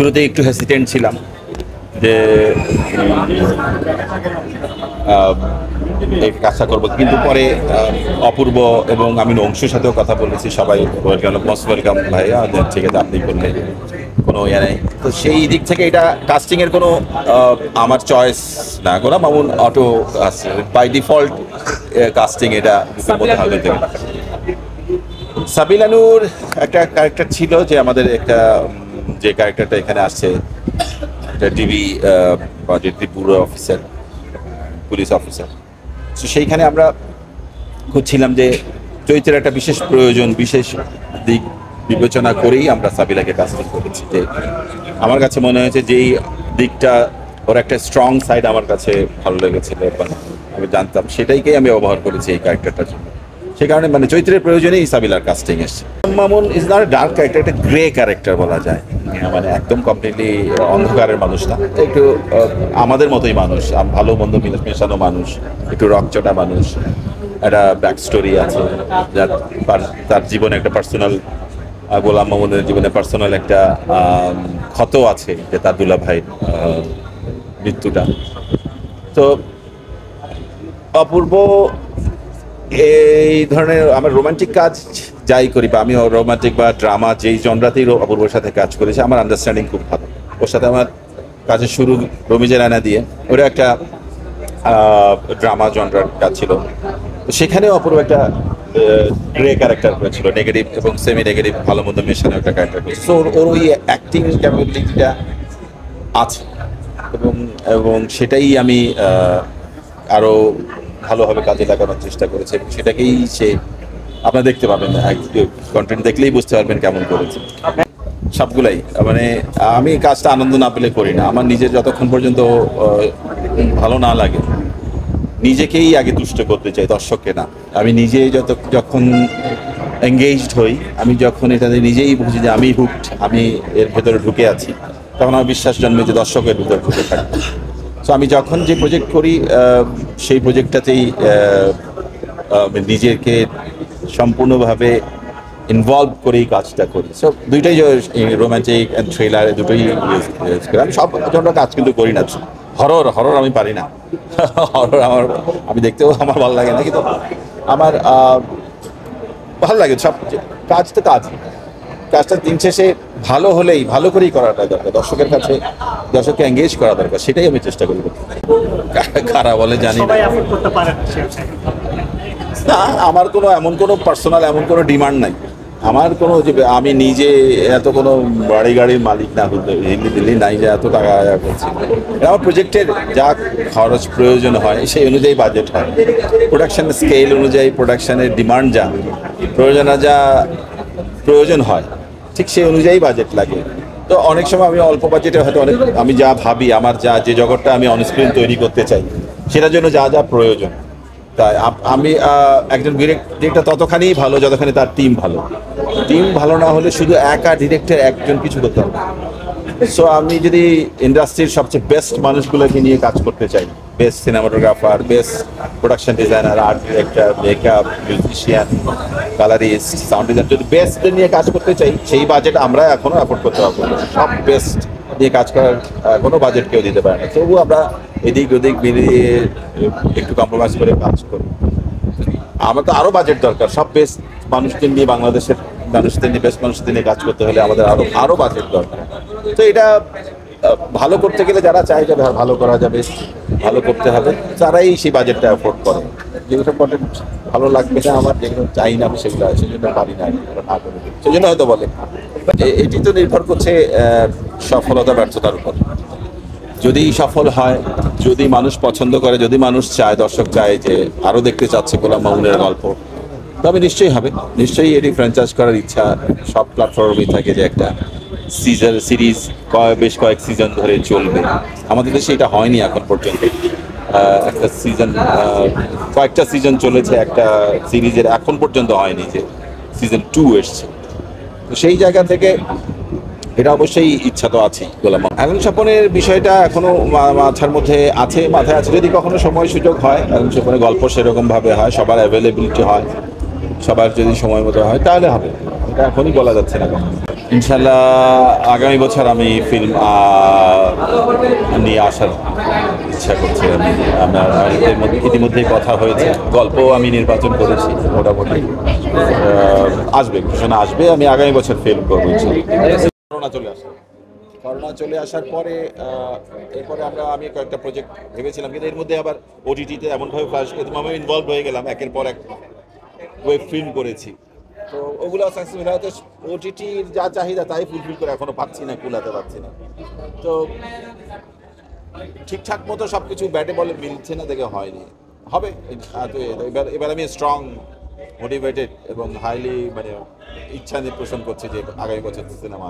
শুরুতে একটু হেসিটেন্ট ছিলাম যে এই কাজটা করবো, কিন্তু পরে অপূর্ব এবং আমি অংশের সাথেও কথা বলেছি, সবাই ওয়েলকাম, মোস্ট ওয়েলকাম ভাইয়া, ঠিক আছে আপনি করলে কোনো ইয়ে নেই। তো সেই দিক থেকে এটা কাস্টিংয়ের কোনো আমার চয়েস না, কোনো Mamun auto by default casting এটা মধ্যে হবে। সাবিলা নূর একটা ক্যারেক্টার ছিল যে আমাদের একটা যে ক্যারেক্টারটা এখানে আসছে ডিবি বা পুরো অফিসার, পুলিশ অফিসার। তো সেইখানে আমরা খুঁজছিলাম যে চরিত্রের একটা বিশেষ প্রয়োজন, বিশেষ দিক বিবেচনা করেই আমরা সাবিলাকে কাস্টিং করেছি। যে আমার কাছে মনে হয়েছে যেই দিকটা ওর একটা স্ট্রং সাইড আমার কাছে ভালো লেগেছিল, আমি জানতাম, সেটাইকেই আমি ব্যবহার করেছি এই ক্যারেক্টারটার জন্য। সেই কারণে মানে চরিত্রের প্রয়োজনেই সাবিলার কাস্টিং এসছে। Mamun is not dark character, একটা গ্রে ক্যারেক্টার বলা যায়, মানে একদম কমপ্লিটলি অন্ধকারের মানুষ না, একটু আমাদের মতোই মানুষ, ভালো মন্দ মেশানো মানুষ, একটু রকচটা মানুষ, একটা ব্যাক স্টোরি আছে, যার তার জীবনে একটা পার্সোনাল, গোলাম মামুনের জীবনে পার্সোনাল একটা ক্ষত আছে, যে তার দুলা ভাই মৃত্যুটা। তো অপূর্ব এই ধরনের আমার রোমান্টিক কাজ যাই করি, বা আমি রোমান্টিক বা ড্রামা যেই জনরাতেই অপূর্বর সাথে কাজ করেছি, আমার আন্ডারস্ট্যান্ডিং খুব ভালো। ওর সাথে আমার কাজের শুরু রমিজের আয়না দিয়ে, ওটা একটা ড্রামা জনরার কাজ ছিল। তো সেখানে অপূর্ব একটা গ্রে ক্যারেক্টার করেছিল, নেগেটিভ এবং সেমি নেগেটিভ ভালো মন্দ মেশানো একটা ক্যারেক্টার করেছিল। সো ওর ওই অ্যাক্টিং ক্যাপাবিলিটিটা আছে, এবং সেটাই আমি আরও ভালোভাবে কাজে লাগানোর চেষ্টা করেছে, এবং সেটাকেই সে আপনারা দেখতে পাবেন, কন্টেন্ট দেখলেই বুঝতে পারবেন কেমন করেছে। সবগুলাই মানে আমি কাজটা আনন্দ না পেলে করি না, আমার নিজের যতক্ষণ পর্যন্ত ভালো না লাগে নিজেকেই আগে তুষ্ট করতে চাই, দর্শককে না। আমি নিজে যখন এঙ্গেজড হই, আমি যখন এটাতে নিজেই বুঝি যে আমি হুকড, আমি এর ভেতরে ঢুকে আছি, তখন আমার বিশ্বাস জন্মে যে দর্শকের ভিতরে ঢুকে থাকবে। সো আমি যখন যে প্রজেক্ট করি সেই প্রজেক্টটাতেই নিজেকে সম্পূর্ণভাবে ইনভলভ করেই কাজটা করি। সো দুইটাই রোম্যান্টিক অ্যান্ড থ্রিলার, দুটোই ইউজ করি। আমি সব ধরনের কাজ কিন্তু করি না। হরর আমি পারি না, হরর আমি দেখতেও আমার ভালো লাগে না, কিন্তু আমার ভালো লাগে সব কাজ। তো কাজটা দিন শেষে ভালো হলেই ভালো করেই করাটা দরকার, দর্শকের কাছে দর্শককে এঙ্গেজ করা দরকার, সেটাই আমি চেষ্টা করি। কারা বলে জানি না, আমার কোনো এমন কোনো পার্সোনাল এমন কোনো ডিমান্ড নাই, আমার কোনো যে আমি নিজে এত কোনো বাড়ি গাড়ির মালিক না, দিল্লি নাই যে এত টাকা করছি। আমার প্রজেক্টের যা খরচ প্রয়োজন হয় সেই অনুযায়ী বাজেট হয়, প্রোডাকশন স্কেল অনুযায়ী, প্রোডাকশনের ডিমান্ড যা প্রয়োজন হয় ঠিক সেই অনুযায়ী বাজেট লাগে। তো অনেক সময় আমি অল্প বাজেটে হয়তো আমি যা ভাবি, আমার যে জগৎটা আমি অনস্ক্রিন তৈরি করতে চাই, সেটার জন্য যা প্রয়োজন, তাই আমি একজন ডিরেক্টর ততখানি ভালো যতখানি তার টিম ভালো। টিম ভালো না হলে শুধু একা ডিরেক্টর একজন কিছু করতে হবে। সো আমি যদি ইন্ডাস্ট্রির সবচেয়ে বেস্ট মানুষগুলোকে নিয়ে কাজ করতে চাই, best cinematographer, best production designer, art director, makeup, musician, colourist, sound designer, যদি বেস্টদের নিয়ে কাজ করতে চাই, সেই বাজেট আমরা এখনও অ্যাফোর্ড করতে পারবো না। সব বেস্ট নিয়ে কাজ করার কোনো বাজেট কেউ দিতে পারে না। তবুও আমরা এদিক ওদিক মিলিয়ে একটু কম্প্রোমাইজ করে কাজ করি। আমার তো আরও বাজেট দরকার, সব বেস্ট মানুষদের নিয়ে, বাংলাদেশের মানুষদের নিয়ে, বেস্ট মানুষদের নিয়ে কাজ করতে হলে আমাদের আরও বাজেট দরকার। তো এটা ভালো করতে গেলে যারা চায় যে ভালো করা যাবে, ভালো করতে হবে, তারাই সেই বাজেটটা অ্যাফোর্ড করে। যেগুলো কন্টেন্ট ভালো লাগবে না আমার, যেগুলো চাই না আমি সেগুলো সেজন্য পারি না, না করে সেজন্য হয়তো বলে। এটি তো নির্ভর করছে সফলতা ব্যর্থতার উপর। যদি সফল হয়, যদি মানুষ পছন্দ করে, যদি মানুষ চায়, দর্শক চায় যে আরও দেখতে চাচ্ছে গোলাম মামুনের গল্প, তবে নিশ্চয়ই হবে। নিশ্চয়ই এটি ফ্র্যাঞ্চাইজ করার ইচ্ছা সব প্ল্যাটফর্মেই থাকে, যে একটা সিরিজ বেশ কয়েক সিজন ধরে চলবে। আমাদের দেশে এটা হয়নি এখন পর্যন্ত। একটা সিজন, কয়েকটা সিজন চলেছে একটা সিরিজের, এখন পর্যন্ত হয়নি যে সিজন 2 এসছে। তো সেই জায়গা থেকে এটা অবশ্যই ইচ্ছা তো আছে গোলাম। এখন স্বপনের বিষয়টা এখনো মাথায় আছে। যদি কখনো সময় সুযোগ হয়, এখন স্বপনের গল্প সেরকম ভাবে হয়, সবার অ্যাভেলেবিলিটি হয়, সবার যদি সময় মতো হয় তাহলে হবে। এটা এখনই বলা যাচ্ছে না। ইনশাল্লাহ আগামী বছর আমি ফিল্ম নিয়ে আসার ইচ্ছা করছি। আমার ইতিমধ্যেই কথা হয়েছে, গল্প আমি নির্বাচন করেছি মোটামুটি। আসবে, ঘোষণা আসবে, আমি আগামী বছর ফিল্ম করবো ইনশাল্লাহ। করোনা চলে আসার পরে এরপরে আমি কয়েকটা প্রজেক্ট ভেবেছিলাম, কিন্তু এর মধ্যে আবার ওটিটিতে এমনভাবে ফ্লাশ করে আমি ইনভলভ হয়ে গেলাম, একের পর এক ওয়েব ফিল্ম করেছি। তো ওগুলো সাকসেসফুল, হয়তো ওটিটির যা চাহিদা তাই ফুলফিল করে এখনো পাচ্ছি না, কুলাতে পারছি না। তো ঠিকঠাক মতো সব কিছু ব্যাটে বলে মিলছে না, দেখে হয়নি, হবে। তো এবার আমি স্ট্রং, মোটিভেটেড এবং হাইলি ইচ্ছা নিয়ে পোষণ করছি যে আগামী বছর সিনেমা